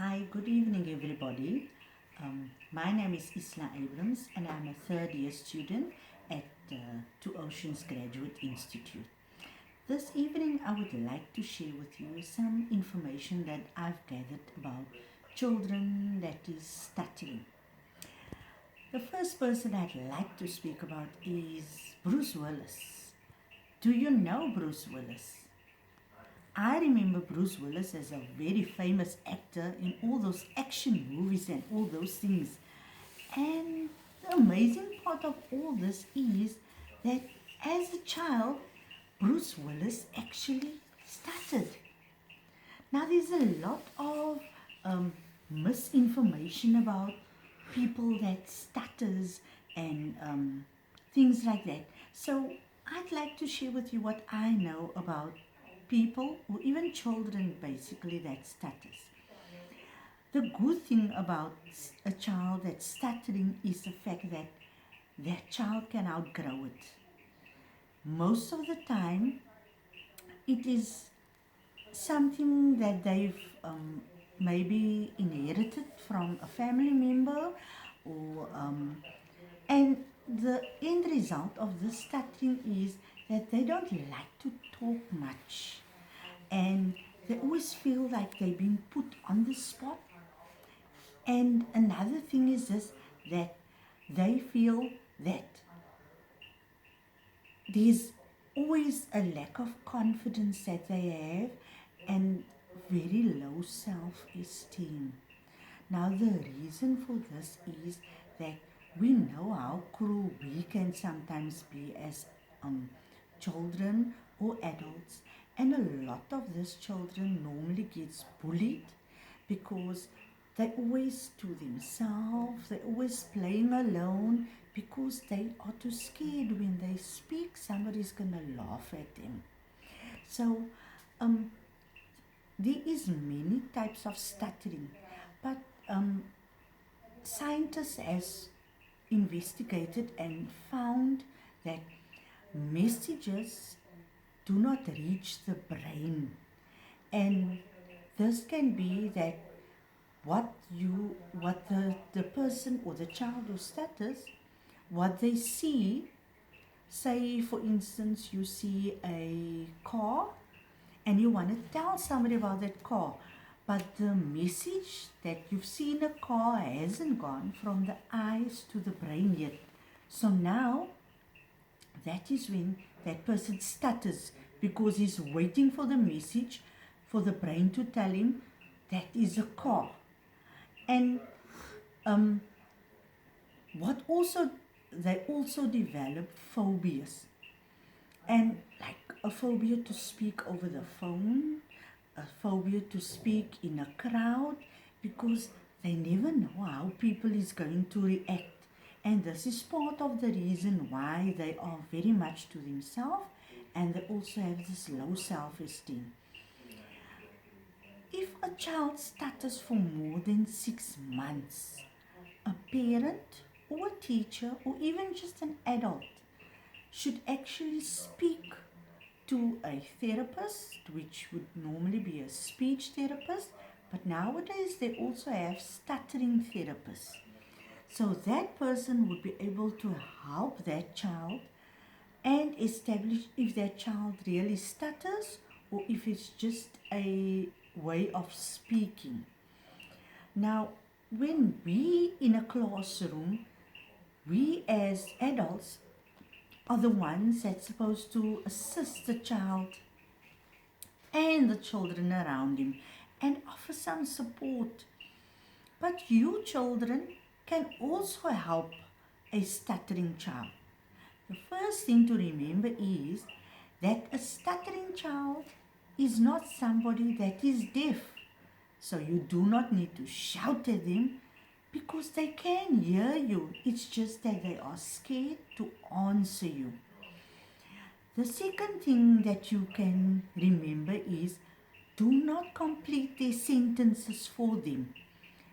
Hi, good evening, everybody. My name is Isla Abrams, and I'm a third year student at Two Oceans Graduate Institute. This evening, I would like to share with you some information that I've gathered about children that is stuttering. The first person I'd like to speak about is Bruce Willis. Do you know Bruce Willis? I remember Bruce Willis as a very famous actor in all those action movies and all those things. And the amazing part of all this is that as a child, Bruce Willis actually stuttered. Now, there's a lot of misinformation about people that stutters and things like that. So, I'd like to share with you what I know about people or even children basically that stutters. The good thing about a child that's stuttering is the fact that that child can outgrow it. Most of the time, it is something that they've maybe inherited from a family member, or and the end result of this stuttering is that they don't like to talk much, and they always feel like they're being put on the spot. And another thing is this, that they feel that there's always a lack of confidence that they have and very low self-esteem. Now, the reason for this is that we know how cruel we can sometimes be as children or adults, and a lot of these children normally gets bullied because they always to themselves, they're always playing alone because they are too scared when they speak, somebody's gonna laugh at them. So there is many types of stuttering, but scientists has investigated and found that messages do not reach the brain, and this can be that what the person or the child who stutters, what they see. Say for instance, you see a car and you want to tell somebody about that car, but the message that you've seen a car hasn't gone from the eyes to the brain yet. So now that is when that person stutters, because he's waiting for the message for the brain to tell him that is a car. And they also develop phobias, and like a phobia to speak over the phone, a phobia to speak in a crowd, because they never know how people is going to react. And this is part of the reason why they are very much to themselves, and they also have this low self-esteem. If a child stutters for more than 6 months, a parent or a teacher or even just an adult should actually speak to a therapist, which would normally be a speech therapist, but nowadays they also have stuttering therapists. So that person would be able to help that child and establish if that child really stutters or if it's just a way of speaking. Now, when we in a classroom, we as adults are the ones that's supposed to assist the child and the children around him and offer some support. But you children can also help a stuttering child. The first thing to remember is that a stuttering child is not somebody that is deaf. So you do not need to shout at them because they can hear you. It's just that they are scared to answer you. The second thing that you can remember is do not complete their sentences for them.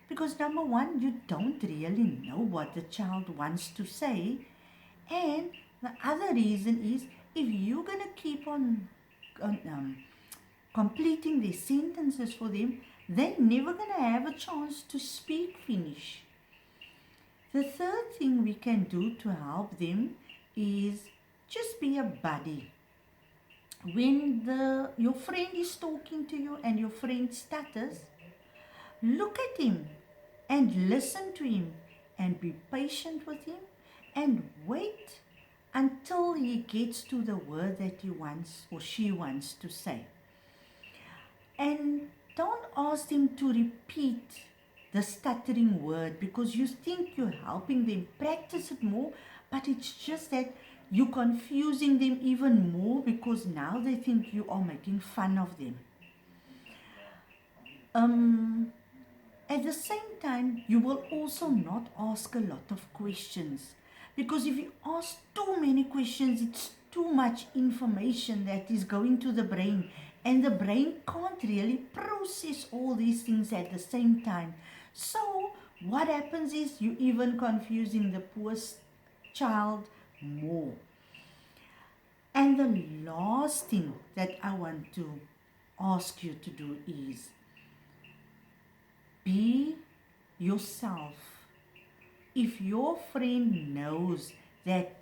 Because number one, you don't really know what the child wants to say. And the other reason is if you're going to keep on completing their sentences for them, they're never going to have a chance to speak Finnish. The third thing we can do to help them is just be a buddy. When your friend is talking to you and your friend stutters, look at him and listen to him and be patient with him and wait until he gets to the word that he wants or she wants to say. And don't ask them to repeat the stuttering word because you think you're helping them. Practice it more, but it's just that you're confusing them even more because now they think you are making fun of them. At the same time, you will also not ask a lot of questions because if you ask too many questions, it's too much information that is going to the brain, and the brain can't really process all these things at the same time. So what happens is you even confusing the poor child more. And the last thing that I want to ask you to do is be yourself. If your friend knows that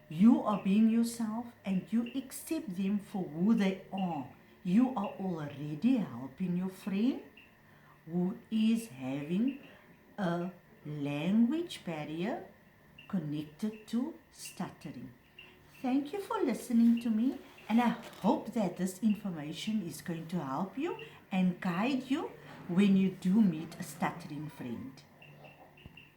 you are being yourself and you accept them for who they are, you are already helping your friend who is having a language barrier connected to stuttering. Thank you for listening to me, and I hope that this information is going to help you and guide you when you do meet a stuttering friend.